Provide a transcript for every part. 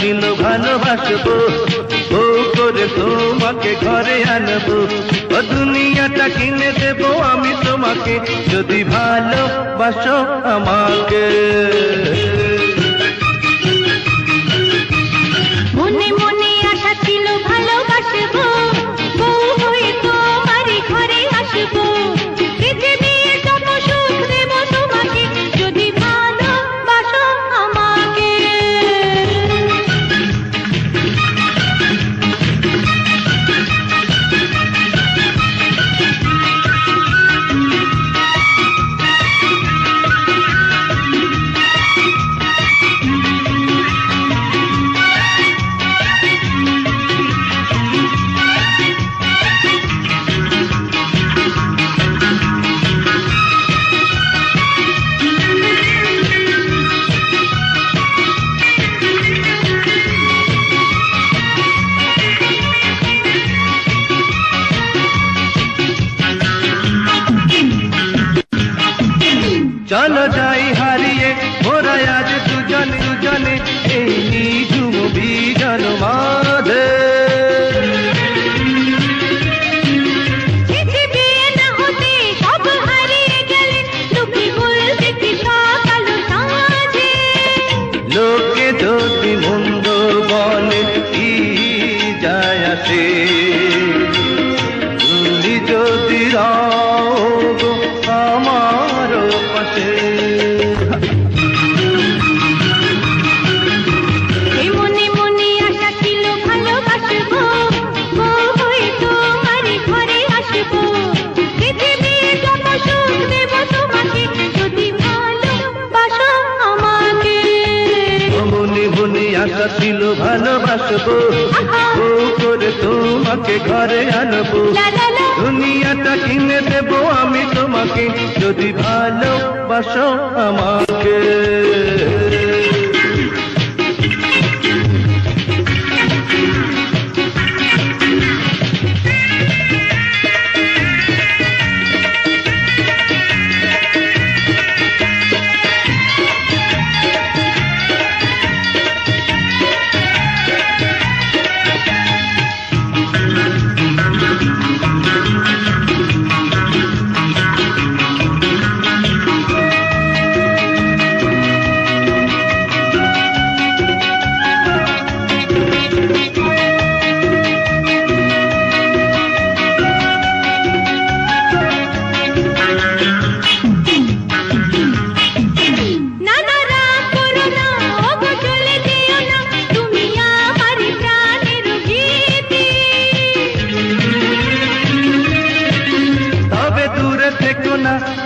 ছিল ভালোবাসবো, বউ করে তোমাকে ঘরে আনবো, ও দুনিয়াটা কিনে দেবো আমি তোমাকে, যদি ভালোবাসো আমাকে। মনে মনে আশা ছিল ভালোবাসবো, বউ হয়ে তোমারই ঘরে আসবো, পৃথিবীর যত সুখ দেব তোমাকে, যদি ভালোবাসো আমাকে। চলো যাই হারিয়ে মোরা আজ দুজনে দুজনে, এই নিঝুম বিজন মাঝে। লোকে যদি মন্দ বলে কি যায় আসে, তুমি যদি রাও আমার পাশে। মনে মনে আশা ছিল ভালোবাসবো, বউ হয়ে তোমারই ঘরে আসবো, পৃথিবীর যত সুখ দেব তোমাকে, যদি ভালোবাসো আমাকে। মনে মনে আশা ছিল ভালোবাসবো, বউ করে তোমাকে ঘরে আনবো, দুনিয়াটা কিনে দেবো আমি তোমাকে, যদি ভালোবাসো আমাকে।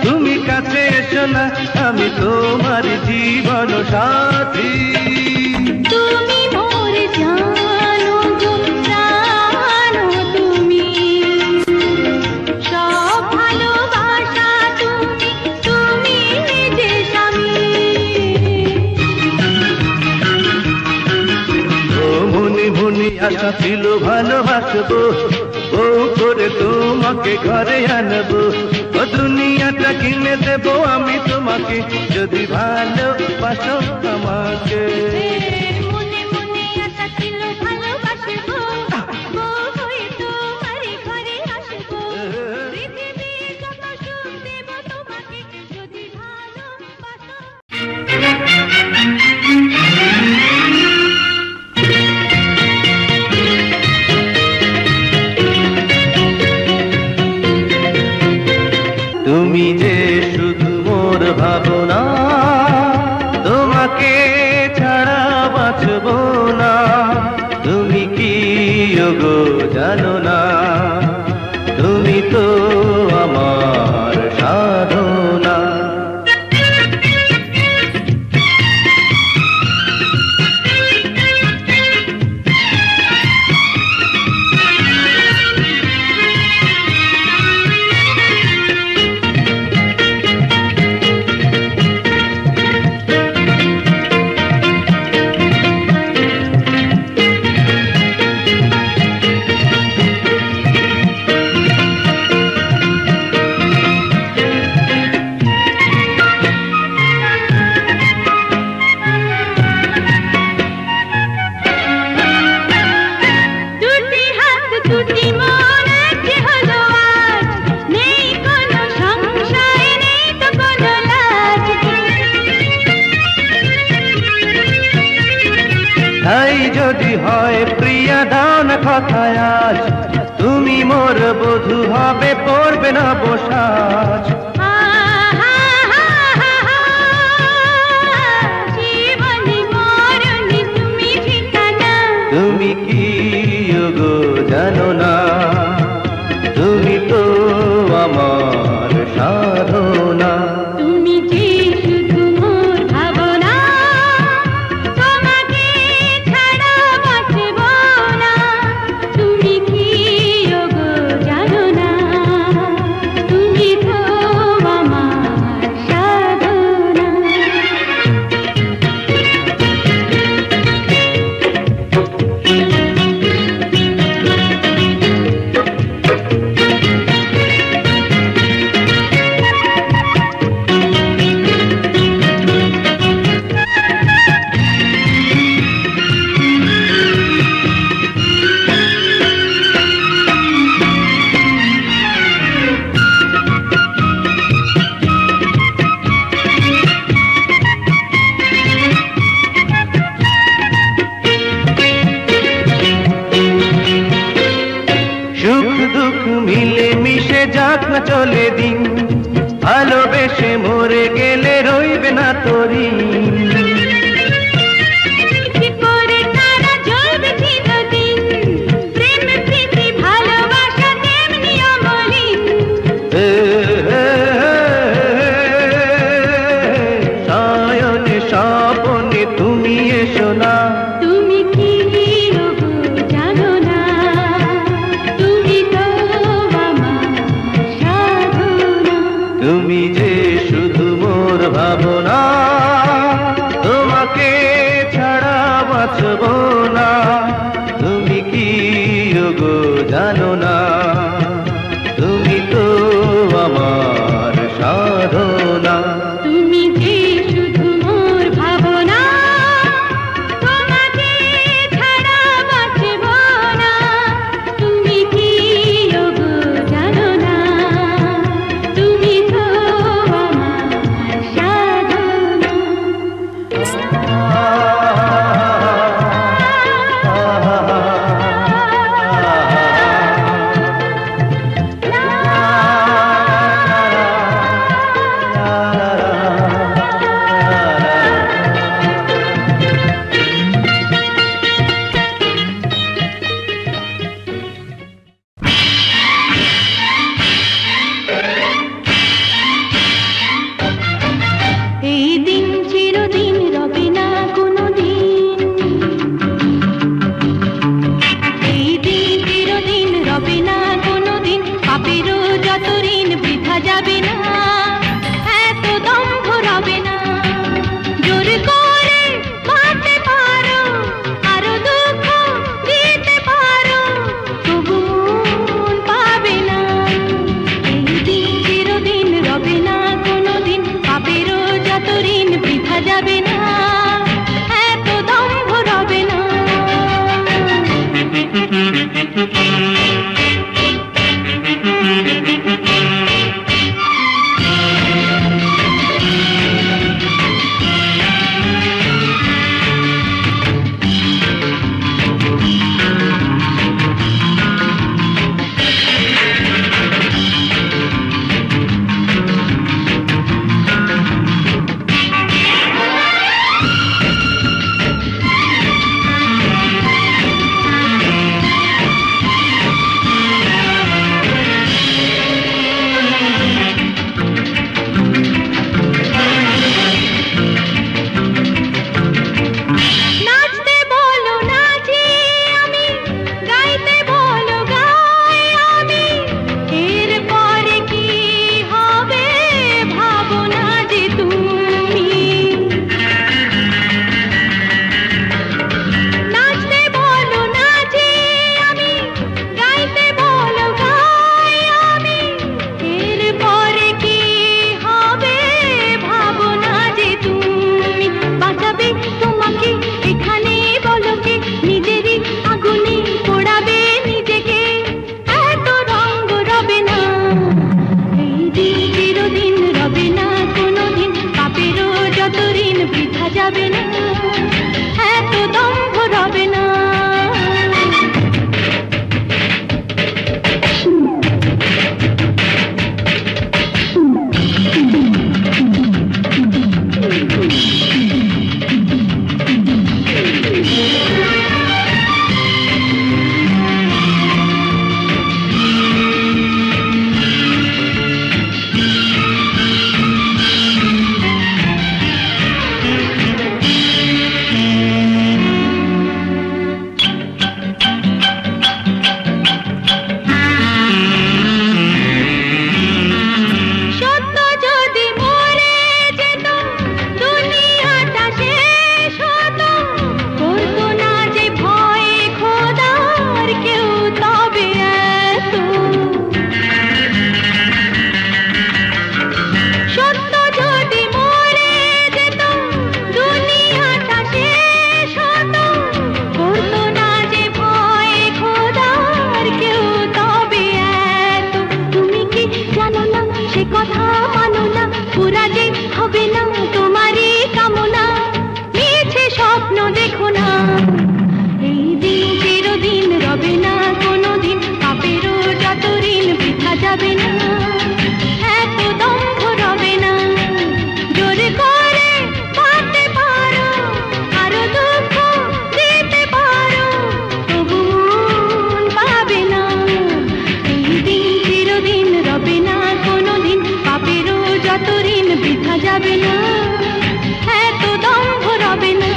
তুমি কাছে এসো না, আমি তোমার জীবন সাথী। তুমি মোর জানো গো প্রাণ, তুমি সব ভালোবাসা, তুমি তুমি যে স্বামী। ও মনে মনে আশা ছিল ভালোবাসবো, বউ করে তোমাকে ঘরে আনবো, ও দুনিয়াটা কিনে দেবো আমি তোমাকে, যদি ভালোবাসো আমাকে। মনে মনে আশা ছিল ভালোবাসবো, বউ হয়ে তোমারই ঘরে আসবো, পৃথিবীর যত সুখ দেব তোমাকে, যদি ভালোবাসো। তুমি যে শুধু মোর ভাবনা, তোমাকে ছাড়া বাঁচব না, তুমি কি গো জানো না, তুমি তো আমার সাধনা। হয় প্রিয়া দাও না কথায় আজ, তুমি মোর বধূ হবে পড়বে না বসাজ। জীবনে মরণে তুমি ঠিকানা, তুমি কি গো জানো না, তুমি তো আমার সাধনা। তুমি যে শুধু মোর ভাবনা, তোমাকে ছাড়া বাঁচব না। তুমি কি গো জানো না, তুমি তো আমার সাধনা। সুখ দুঃখ মিলে মিশে যাক না চলে দিন, ভালোবেসে মরে গেলে রইবে না তোরি। কি করে তারা জ্বলবে চিরদিন, প্রেম প্রীতি ভালোবাসা তেমনি অমলিন। সায়নে স্বপনে তুমি এসো না, তুমি কি গো জানো না, তুমি তো আমার সাধনা। তুমি যে শুধু মোর ভাবনা, তোমাকে ছাড়া বাঁচব না। তুমি কি গো জানো না, তুমি তো যাবে না, এত দম্ভ রবে না। জোরে করে ভাবতে পারো, আরো দুঃখ দিতে পারো, তবু মন পাবে না। এই দিন চিরদিন রবে না কোনোদিন, পাপেরও যত ঋণ বৃথা যাবে না, এত দম্ভ রবে না।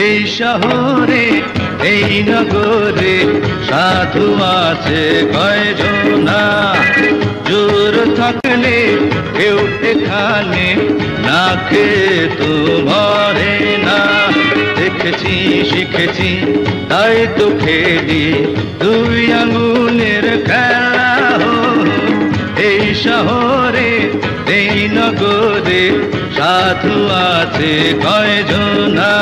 এই শহরে এই নগরে সাধু আছে কয়জনা, জোর থাকলে কেউ এখানে না খেয়ে তো মরে না। দেখেছি শিখেছি তাই তো খেলি দুই আঙুলের খেলা। এই শহরে এই নগরে সাধু আছে কয়জনা।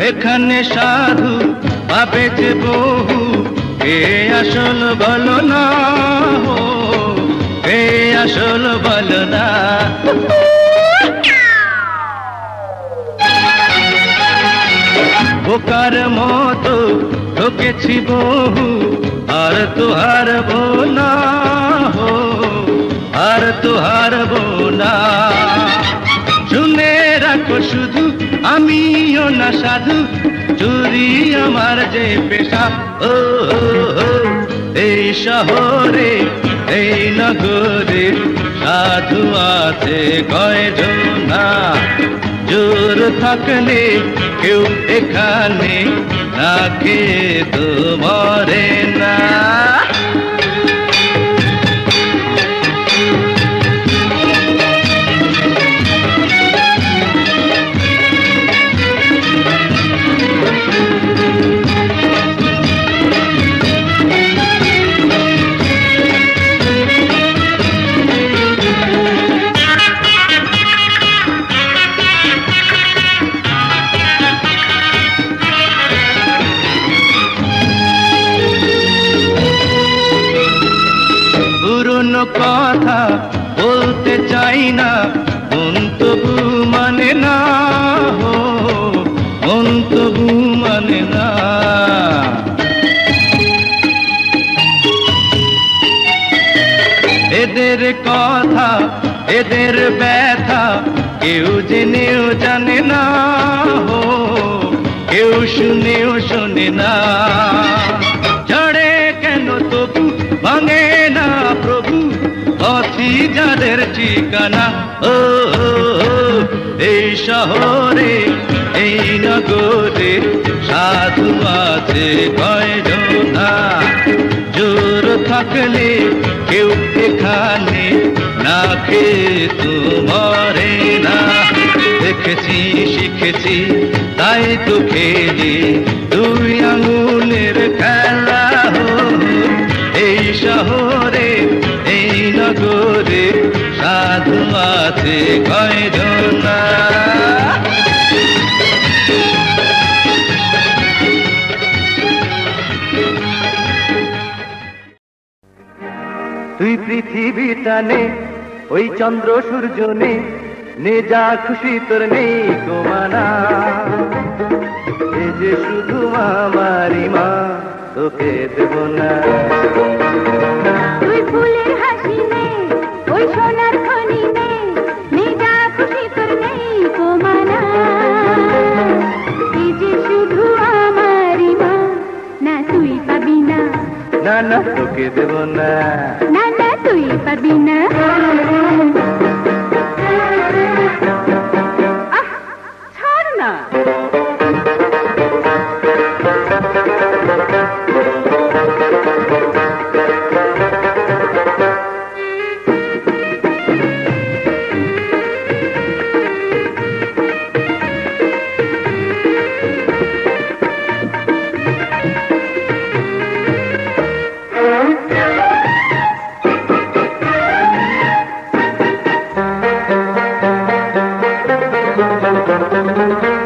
এখানে সাধু পাবে যে বহু, কে আসল বলো না, কে আসল বলো না। বোকার মতো ঢুকেছি বহু, আর তো হারবো না, আর তো হারবো না। শুনে রাখো শুধু আমিও না সাধু, চুরি আমার যে পেশা। ও এই শহরে এই নগরে সাধু আছে কয়জনা, জোর থাকলে কেউ এখানে না খেয়ে তো মরে না। কথা বলতে চাই না, মন তবু মানে না, মন তবু মানে না। এদের কথা এদের ব্যথা কেউ জেনেও জানে না, কেউ শুনেও শোনে না। ঝড়ে কেন তবু ভাঙে না প্রভু, পথি যাদের ঠিকানা। ও এই শহরে এই নগরে সাধু আছে কয়জনা, জোর থাকলে কেউ এখানে না খেয়ে তো মরে না। দেখেছি শিখেছি তাই তো খেলি দুই আঙুলের খেলা। এই শহরে এই নগরে সাধু আছে কয়জনা। তুই পৃথিবী টানে ওই চন্দ্র সূর্য নে যা খুশি তোর নেই গোমানা। এ যে শুধু আমারি মা, তোকে দেব না। তুই ফুলের হাসি নে, ওই সোনার খনি নে যা খুশি তোর নেই গোমানা। এই যে শুধু না না তোকে দেব না, না না তুই পাবি না। ছাড় না।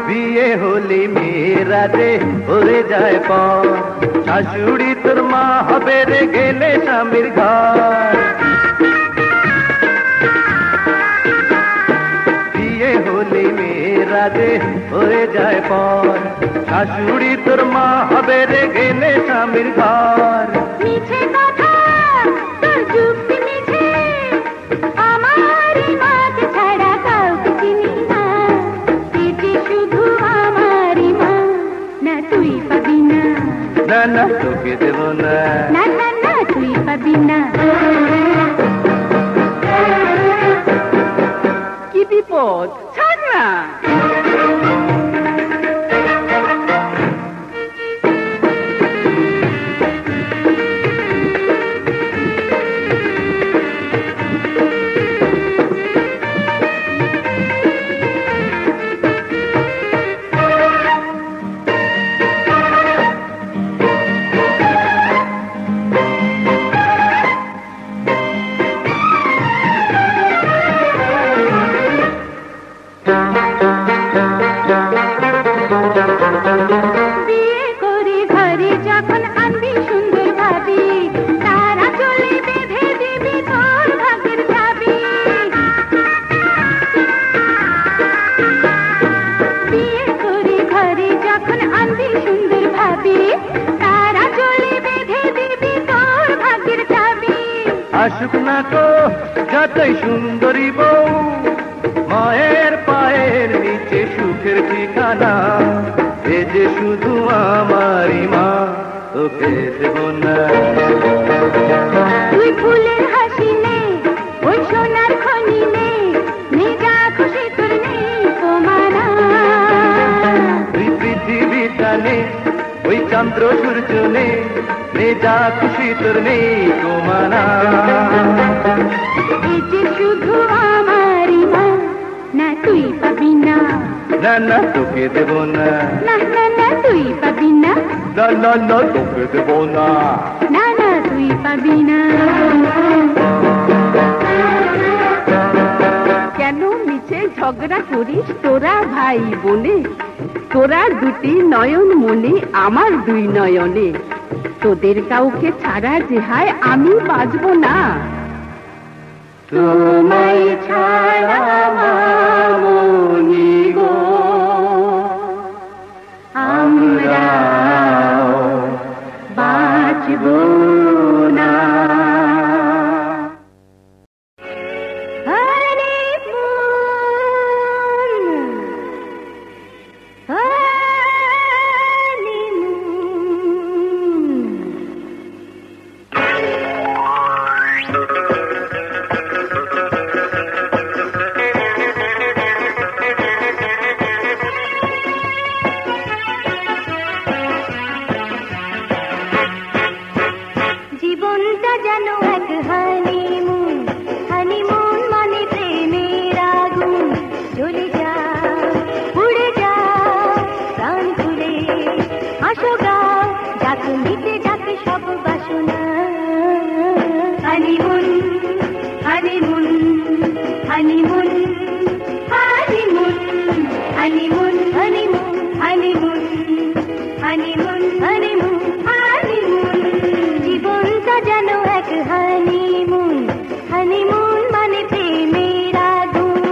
বিয়ে হলি মেয়েরা রে ভরে যায় পর, শাশুড়ি তোর মা হবে রে গেলে স্বামীর ঘর। বিয়ে হলি মেয়েরা রে ভরে যায় পর, শাশুড়ি তোর মা হবে রে গেলে স্বামীর ঘর। মিছে কথা তোর যুক্তি মিছে, আমার মাকে ছাড়া কাউকে চিনি না। পেটে শুধু আমারই মা, না তুই পাবি না, না না তোকে দেব না, না না না তুই পাবি না। কি বিপদ, ছাড় না। বিয়ে করে ঘরে যখন আনবি সুন্দর ভাবি, তারা চলে বেঁধে দিবি তোর ভাগের চাবি। বিয়ে করে ঘরে যখন আনবি সুন্দর ভাবি, তারা চলে বেঁধে দিবি তোর ভাগের চাবি। আসুক না কো যতই সুন্দরী বউ, মায়ের পায়ের নিচে সুখের ঠিকানা। এ যে শুধু আমারই মা, তোকে দেব না। তুই ফুলের হাসি নে, ওই সোনার খনি নে, নে যা খুশি তোর নেই কমানা। তুই পৃথিবীটা নে, ওই চন্দ্র সূর্য নে, নে যা খুশি তোর নেই গোমানা। এই যে শুধু আমারই মা, না তুই পাবি না, না না তোকে দেব না, না না না তুই পাবি না, না না না তোকে দেব না। না না তুই পাবি না। কেন মিছে ঝগড়া করিস তোরা ভাই বোনে? তোরা দুটি নয়ন মনে, আমার দুই নয়নে। তোদের কাউকে ছাড়া যে হায় আমি বাঁচব না। তোমায় ছাড়া মামনি গো, আমরা বাঁচব না। জীবনটা যেন এক হানিমুন, হানিমুন মানে প্রেমের আগুন। জ্বলে যা, উড়ে যা, প্রাণ খুলে আসো গাও, যাকে নিতে যাকে সব বাসনা। Honeymoon, honeymoon, honeymoon, honeymoon, honeymoon, honeymoon, honeymoon, honeymoon, honeymoon, honeymoon. জীবনটা যেন এক হানিমুন, হানিমুন মানে প্রেমের আগুন।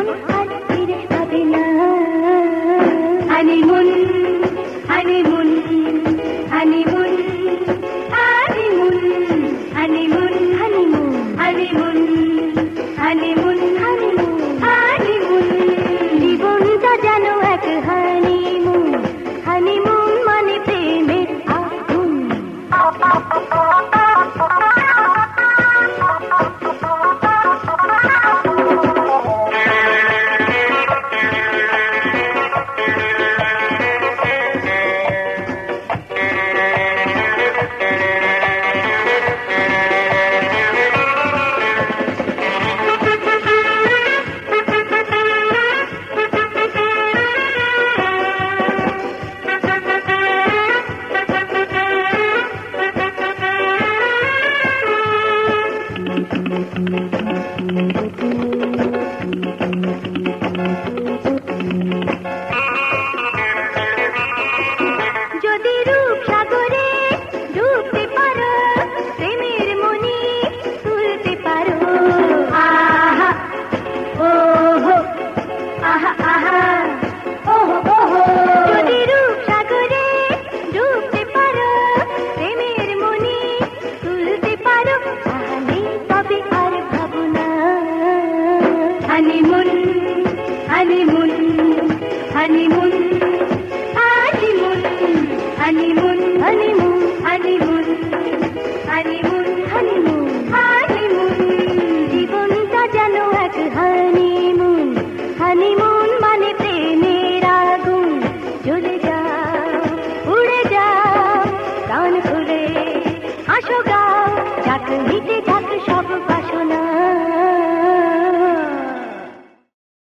মন আর ফিরে পাবে না। Honeymoon honeymoon honeymoon honeymoon honeymoon honeymoon honeymoon honeymoon honeymoon honeymoon জীবনটা যেন এক হানিমুন। হানিমুন মানে প্রেমের আগুন।